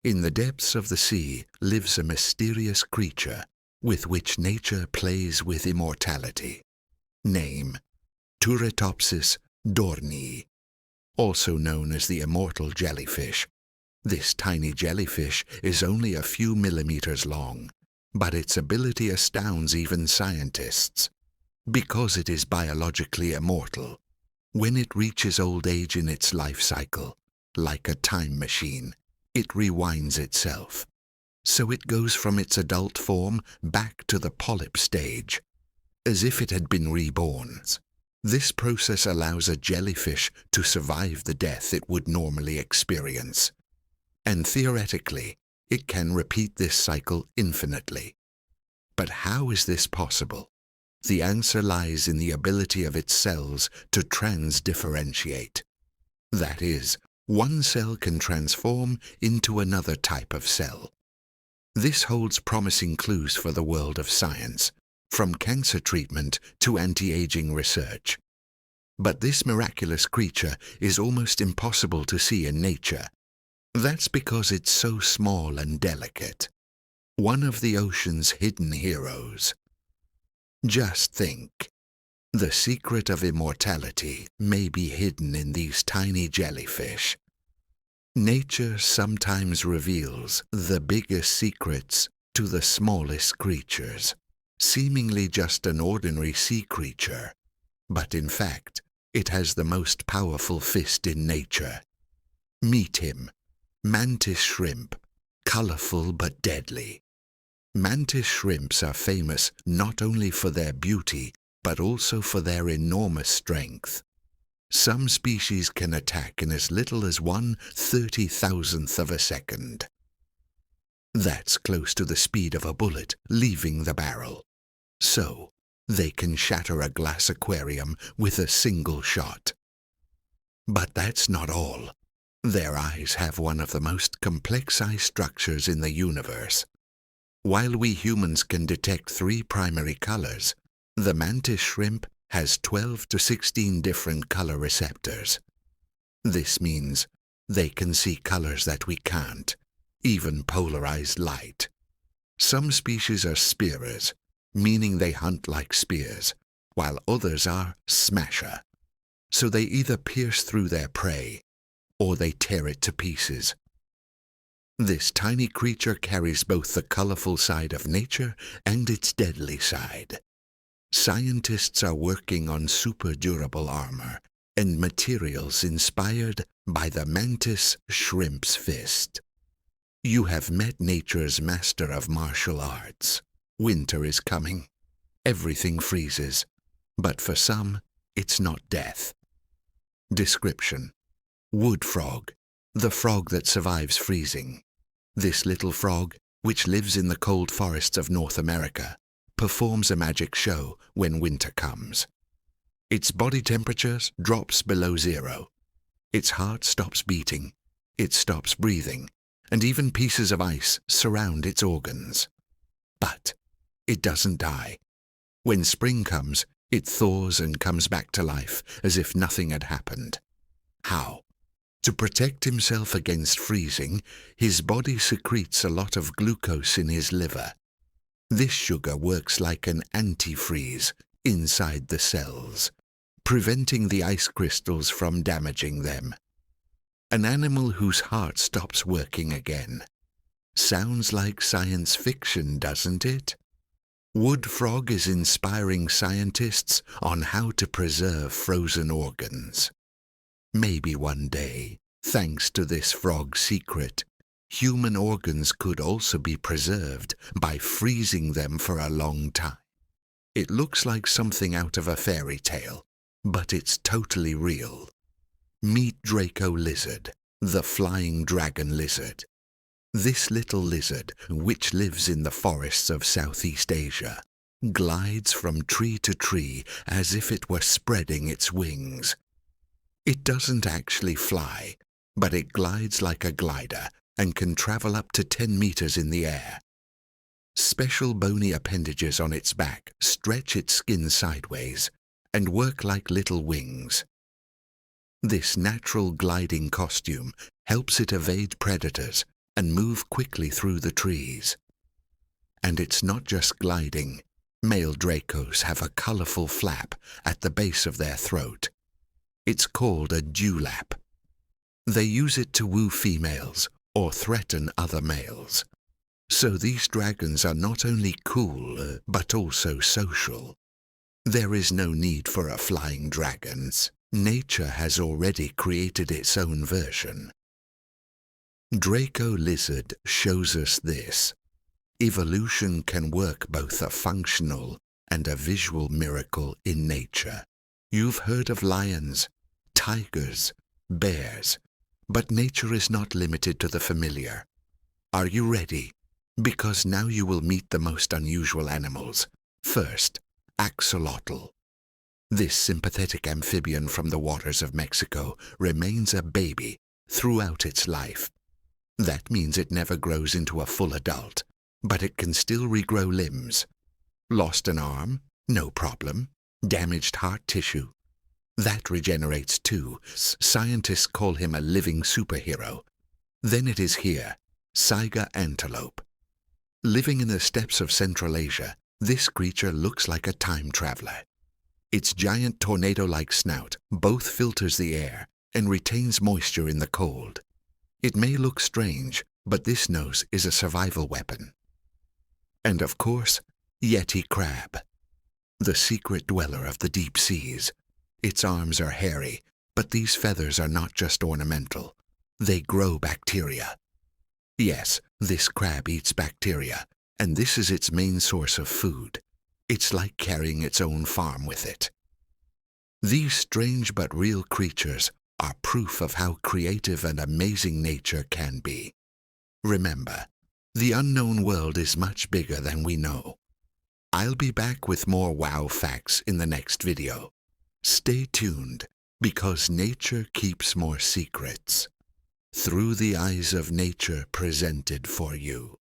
In the depths of the sea lives a mysterious creature with which nature plays with immortality. Name: Turritopsis dornii, also known as the immortal jellyfish. This tiny jellyfish is only a few millimeters long, but its ability astounds even scientists. Because it is biologically immortal, when it reaches old age in its life cycle, like a time machine, it rewinds itself. So it goes from its adult form back to the polyp stage, as if it had been reborn. This process allows a jellyfish to survive the death it would normally experience. And theoretically, it can repeat this cycle infinitely. But how is this possible? The answer lies in the ability of its cells to transdifferentiate. That is, one cell can transform into another type of cell. This holds promising clues for the world of science, from cancer treatment to anti-aging research. But this miraculous creature is almost impossible to see in nature. That's because it's so small and delicate. One of the ocean's hidden heroes. Just think. The secret of immortality may be hidden in these tiny jellyfish. Nature sometimes reveals the biggest secrets to the smallest creatures, seemingly just an ordinary sea creature, but in fact, it has the most powerful fist in nature. Meet him, Mantis Shrimp, colorful but deadly. Mantis shrimps are famous not only for their beauty, but also for their enormous strength. Some species can attack in as little as 1/30,000th of a second. That's close to the speed of a bullet leaving the barrel. So, they can shatter a glass aquarium with a single shot. But that's not all. Their eyes have one of the most complex eye structures in the universe. While we humans can detect 3 primary colors, the mantis shrimp has 12 to 16 different color receptors. This means they can see colors that we can't, even polarized light. Some species are spearers, meaning they hunt like spears, while others are smasher. So they either pierce through their prey, or they tear it to pieces. This tiny creature carries both the colorful side of nature and its deadly side. Scientists are working on super durable armor and materials inspired by the mantis shrimp's fist. You have met nature's master of martial arts. Winter is coming. Everything freezes. But for some, it's not death. Description: wood frog, the frog that survives freezing. This little frog, which lives in the cold forests of North America, performs a magic show when winter comes. Its body temperature drops below 0. Its heart stops beating. It stops breathing, and even pieces of ice surround its organs. But it doesn't die. When spring comes, it thaws and comes back to life as if nothing had happened. How? To protect himself against freezing, his body secretes a lot of glucose in his liver. This sugar works like an antifreeze inside the cells, preventing the ice crystals from damaging them. An animal whose heart stops working again. Sounds like science fiction, doesn't it? Wood frog is inspiring scientists on how to preserve frozen organs. Maybe one day, thanks to this frog's secret, human organs could also be preserved by freezing them for a long time. It looks like something out of a fairy tale, but it's totally real. Meet Draco lizard, the flying dragon lizard. This little lizard, which lives in the forests of Southeast Asia, glides from tree to tree as if it were spreading its wings. It doesn't actually fly, but it glides like a glider and can travel up to 10 meters in the air. Special bony appendages on its back stretch its skin sideways and work like little wings. This natural gliding costume helps it evade predators and move quickly through the trees. And it's not just gliding. Male Dracos have a colorful flap at the base of their throat. It's called a dewlap. They use it to woo females or threaten other males. So these dragons are not only cool, but also social. There is no need for a flying dragon. Nature has already created its own version. Draco lizard shows us this. Evolution can work both a functional and a visual miracle in nature. You've heard of lions, tigers, bears, but nature is not limited to the familiar. Are you ready? Because now you will meet the most unusual animals. First, axolotl. This sympathetic amphibian from the waters of Mexico remains a baby throughout its life. That means it never grows into a full adult, but it can still regrow limbs. Lost an arm? No problem. Damaged heart tissue? That regenerates too. Scientists call him a living superhero. Then it is here, Saiga antelope. Living in the steppes of Central Asia, this creature looks like a time traveler. Its giant tornado-like snout both filters the air and retains moisture in the cold. It may look strange, but this nose is a survival weapon. And of course, Yeti crab, the secret dweller of the deep seas. Its arms are hairy, but these feathers are not just ornamental. They grow bacteria. Yes, this crab eats bacteria, and this is its main source of food. It's like carrying its own farm with it. These strange but real creatures are proof of how creative and amazing nature can be. Remember, the unknown world is much bigger than we know. I'll be back with more wow facts in the next video. Stay tuned, because nature keeps more secrets. Through the eyes of nature presented for you.